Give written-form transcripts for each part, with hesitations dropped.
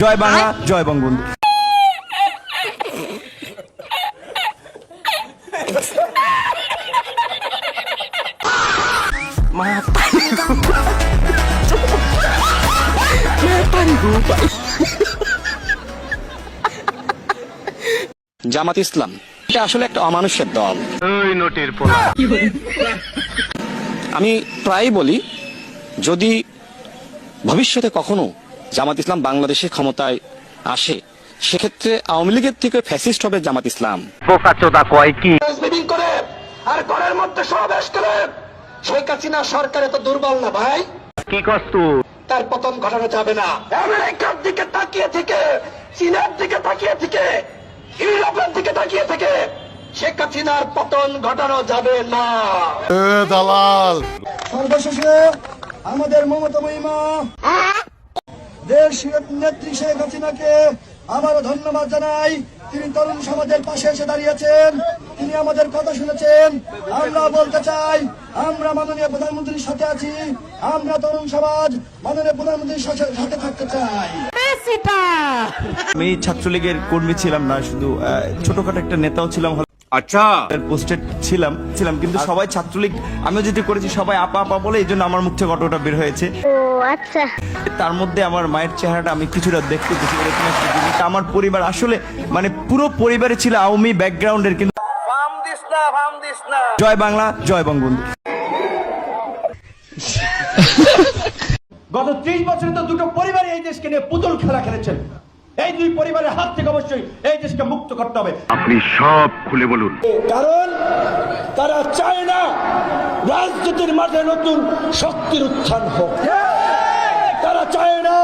জয় বাংলা, জয় বঙ্গবন্ধু। জামাত ইসলাম এটা আসলে একটা অমানুষের দল। আমি প্রায় বলি, যদি ভবিষ্যতে কখনো জামাত ইসলাম বাংলাদেশে ক্ষমতায় আসে, সেক্ষেত্রে আওয়ামী লীগের থেকে ফ্যাসিস্ট হবে জামাত ইসলাম। বোকাচোদা কয় কি? মিটিং করে আর ঘরের মধ্যে সমাবেশ করে শেখ হাসিনা সরকার এত দুর্বল না ভাই। কি কস্তু? তার পতন ঘটানো যাবে না। আমেরিকার দিকে তাকিয়ে থেকে, চীনের দিকে তাকিয়ে থেকে, ইউরোপের দিকে তাকিয়ে থেকে শেখ হাসিনার পতন ঘটানো যাবে না। দালাল। সর্বশেষে আমাদের মমতা মহিমা দেশ নেত্রী শেখ হাসিনাকে আবারও ধন্যবাদ জানাই। তিনি তরুণ সমাজের পাশে এসে দাঁড়িয়েছেন, তিনি আমাদের কথা শুনেছেন। আমরা বলতে চাই, আমরা মাননীয় প্রধানমন্ত্রীর সাথে আছি, আমরা তরুণ সমাজ মাননীয় প্রধানমন্ত্রীর সাথে থাকতে চাই। আমি ছাত্রলীগের কর্মী ছিলাম না, শুধু ছোটখাটো একটা নেতাও ছিলাম। আচ্ছা, পোস্টেড ছিলাম কিন্তু সবাই ছাত্রলীগ, আমিও যেটি করেছি সবাই আপা আপা বলে, এই জন্য আমার মুখ থেকে অটোটা বের হয়েছে। আচ্ছা, তার মধ্যে আমার মায়ের চেহারাটা আমি কিছুটা দেখতে পেয়েছি। এরকম একটা জিনিস আমার পরিবার আসলে মানে পুরো পরিবারে ছিল আওয়ামী ব্যাকগ্রাউন্ডের, কিন্তু জয় বাংলা, জয় বঙ্গবন্ধু। গত 30 বছরে তো দুটো পরিবার এই দেশকে নিয়ে পুতুল খেলা খেলেছেন। এই দুই পরিবারের হাত থেকে অবশ্যই এই দেশকে মুক্ত করতে হবে। আপনি সব খুলে বলুন। কারণ তারা চায় না রাজনীতির মাঠে নতুন শক্তির উত্থান হোক। তারা চায় না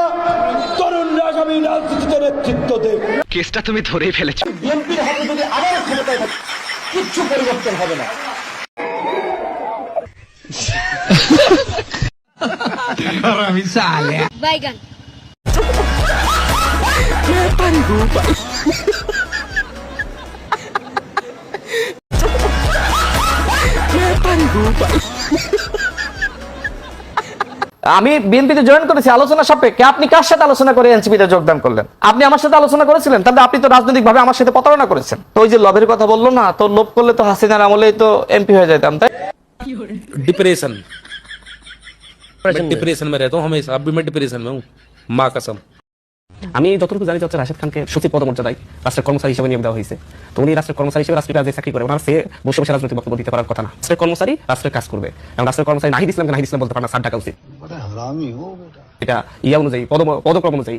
তরুণরা আগামী রাজনীতিতে নেতৃত্ব দেয়। কেসটা তুমি ধরেই ফেলেছো। বিএনপির হাতে যদি আবারও ক্ষমতায় থাকে, কিচ্ছু পরিবর্তন হবে না। বাইগান আমি বিএনপিতে জয়েন করেছি আলোচনা সাপেক্ষে। আপনি কার সাথে আলোচনা করে এনসিপিতে যোগদান করলেন? আপনি আমার সাথে আলোচনা করেছিলেন, তাহলে আপনি তো রাজনৈতিক ভাবে আমার সাথে প্রতারণা করেছেন। তো ওই যে লোভের কথা বললো না, তো লোভ করলে তো হাসিনার আমলেই তো এমপি হয়ে যেতাম, তাই? डिप्रेशन डिप्रेशन में रहता हूँ हमेशा। अब भी मैं डिप्रेशन में हूँ, माँ कसम। আমি যতটুকু জানি হচ্ছে রাশেদ খানকে সচিব পদমর্যাদায় রাষ্ট্রের কর্মচারী হিসেবে নিয়োগ দেওয়া হয়েছে। তো উনি রাষ্ট্রের কর্মচারী হিসেবে রাষ্ট্রের কাজে চাকরি করে, ওনার সে বসে বসে রাজনৈতিক বক্তব্য দিতে পারার কথা না। রাষ্ট্রের কর্মচারী রাষ্ট্রের কাজ করবে, এবং রাষ্ট্রের কর্মচারী নাহিদ ইসলাম বলতে পারে না, 60 টাকা উচিত। এটা ইয়া অনুযায়ী পদক্রম অনুযায়ী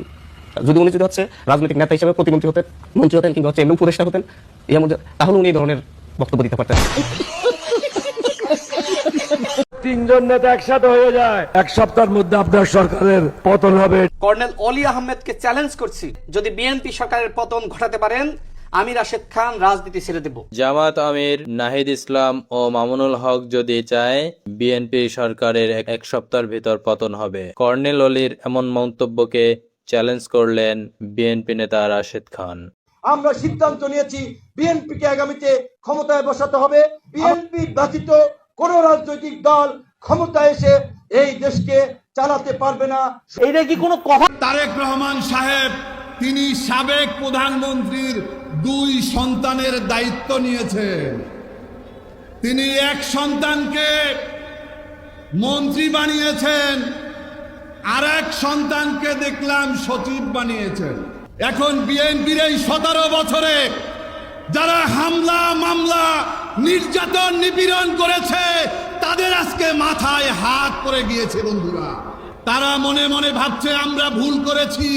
যদি উনি হচ্ছে রাজনৈতিক নেতা হিসেবে প্রতিমন্ত্রী হতেন, মন্ত্রী হতেন, কিংবা হচ্ছে এমনি উপদেষ্টা হতেন, ইয়া মধ্যে, তাহলে উনি এই ধরনের বক্তব্য দিতে পারতেন। তিনজন নেতা একসাথে হয়ে যায়, এক সপ্তাহের মধ্যে আপনার সরকারের পতন হবে। কর্নেল অলি আহমেদকে চ্যালেঞ্জ করছি, যদি বিএনপি সরকারের পতন ঘটাতে পারেন, আমি রাশেদ খান রাজনীতি ছেড়ে দেব। জামাত আমির নাহিদ ইসলাম ও মামুনুল হক যদি চায়, বিএনপি সরকারের এক সপ্তাহের ভিতর পতন হবে। কর্নেল অলির এমন মন্তব্যকে চ্যালেঞ্জ করলেন বিএনপি নেতা রাশেদ খান। আমরা সিদ্ধান্ত নিয়েছি, বিএনপিকে আগামীতে ক্ষমতায় বসাতে হবে। বিএনপি ব্যতীত কোন রাজনৈতিক দল ক্ষমতায় এসে এই দেশকে চালাতে পারবে না। এইটা কি কোনো কথা? তারেক রহমান সাহেব, তিনি সাবেক প্রধানমন্ত্রীর 2 সন্তানের দায়িত্ব নিয়েছেন। তিনি এক সন্তানকে মন্ত্রী বানিয়েছেন, আর এক সন্তানকে দেখলাম সচিব বানিয়েছেন। এখন বিএনপির এই 17 বছরে যারা হামলা মামলা নির্যাতন নিপীড়ন করেছে, তাদের আজকে মাথায় হাত পড়ে গিয়েছে। বন্ধুরা, তারা মনে মনে ভাবছে আমরা ভুল করেছি।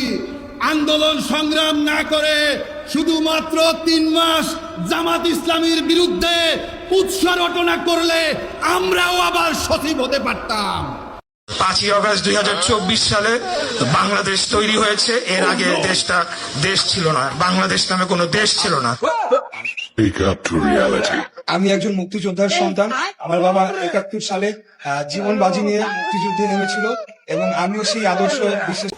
আন্দোলন সংগ্রাম না করে শুধুমাত্র 3 মাস জামাত ইসলামীর বিরুদ্ধে উৎসাহ রটনা করলে আমরাও আবার সচিব হতে পারতাম। 5ই আগস্ট 2024 সালে বাংলাদেশ তৈরি হয়েছে। এর আগে দেশটা দেশ ছিল না, বাংলাদেশ নামে কোনো দেশ ছিল না। আমি একজন মুক্তিযোদ্ধার সন্তান। আমার বাবা 71 সালে জীবন বাজি নিয়ে মুক্তিযুদ্ধে নেমেছিল, এবং আমিও সেই আদর্শ বিশ্বাস।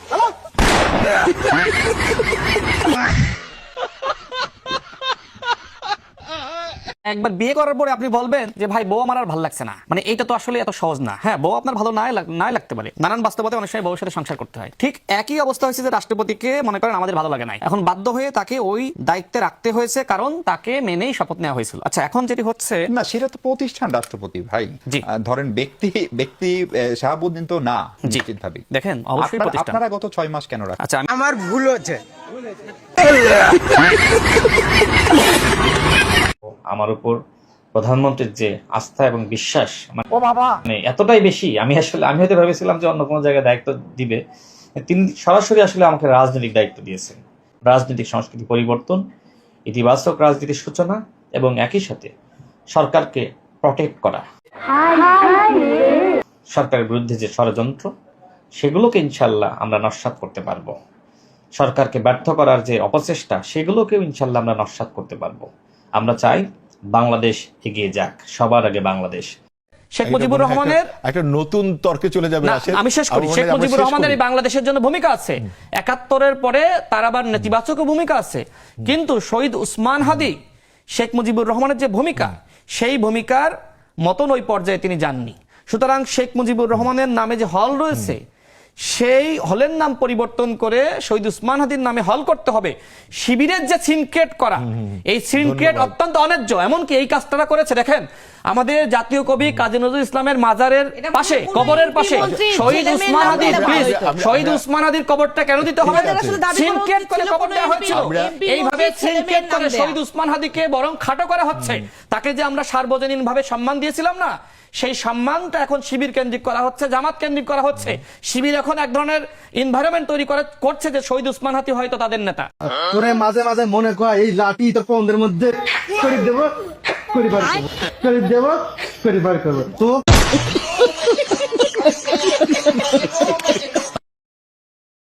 একবার বিয়ে করার পরে আপনি বলবেন যে ভাই বউ আমার আর ভালো লাগছে না, মানে এটা তো আসলে এত সহজ না। হ্যাঁ, বউ আপনার ভালো নাই লাগতে পারে, নানান বাস্তবতায় অনেক সময় বউর সাথে সংসার করতে হয়। ঠিক একই অবস্থা হয়েছে যে রাষ্ট্রপতিকে মনে করেন আমাদের ভালো লাগে নাই, এখন বাধ্য হয়ে তাকে ওই দায়িত্বে রাখতে হয়েছে, কারণ তাকে মেনেই শপথ নেওয়া হয়েছিল। আচ্ছা, এখন যেটি হচ্ছে না, সেটা তো প্রতিষ্ঠান রাষ্ট্রপতি ভাই। জি। ধরেন ব্যক্তি শাহাবুদ্দিন তো না, নিশ্চিতভাবে। দেখেন অবশ্যই প্রতিষ্ঠান। আপনারা গত 6 মাস কেন রাখেন? আচ্ছা, আমার ভুল হচ্ছে। আমার উপর প্রধানমন্ত্রীর যে আস্থা এবং বিশ্বাস মানে এতটাই বেশি, আমি হয়তো ভেবেছিলাম যে অন্য কোনো জায়গায় দায়িত্ব দিবে, তিনি সরাসরি আসলে আমাকে রাজনৈতিক দায়িত্ব দিয়েছেন। রাজনৈতিক সংস্কৃতি পরিবর্তন, ইতিবাচক রাজনীতির সূচনা এবং একই সাথে সরকারকে প্রটেক্ট করা, সরকারের বিরুদ্ধে যে ষড়যন্ত্র সেগুলোকে ইনশাল্লাহ আমরা নস্যাৎ করতে পারবো। সরকারকে ব্যর্থ করার যে অপচেষ্টা সেগুলোকেও ইনশাল্লাহ আমরা নস্যাৎ করতে পারবো। আমরা চাই বাংলাদেশ এগিয়ে যাক, সবার আগে বাংলাদেশ। শেখ মুজিবুর রহমানের একটা নতুন তর্কে চলে যাবে। আমি শেষ করি। শেখ মুজিবুর রহমানের এই বাংলাদেশের জন্য ভূমিকা আছে, ৭১-এর পরে তার আবার নেতিবাচক ভূমিকা আছে, কিন্তু শহীদ উসমান হাদি শেখ মুজিবুর রহমানের যে ভূমিকা, সেই ভূমিকার মতন ওই পর্যায়ে তিনি যাননি। সুতরাং শেখ মুজিবুর রহমানের নামে যে হল রয়েছে, সেই হলের নাম পরিবর্তন করে শহীদ উসমান হাদির নামে হল করতে হবে। শিবিরের যে সিনক্রেট করা, এই সিনক্রেট অত্যন্ত অন্যায্য। এমনকি এই কাজটা করেছে, দেখেন আমাদের জাতীয় কবি কাজী নজরুল ইসলামের মাজারের পাশে, কবরের পাশে শহীদ উসমান হাদি, প্লিজ শহীদ উসমান হাদির কবরটা কেন দিতে হবে? সিনক্রেট করে কবর দেওয়া হয়েছিল। এইভাবে সিনক্রেট করে শহীদ উসমান হাদিকে বরং খাটো করা হচ্ছে। তাকে যে আমরা সার্বজনীন ভাবে সম্মান দিয়েছিলাম না, সেই সম্মানটা এখন শিবির কেন্দ্রিক করা হচ্ছে, জামাত কেন্দ্রিক করা হচ্ছে। শিবির এখন এক ধরনের এনভায়রনমেন্ট তৈরি করছে যে শহীদ উসমান হাদি হয়তো তাদের নেতা। তোরে মাঝে মাঝে মনে কর এই লাঠি তো পন্দের মধ্যে করে দেব, করে দেব, তো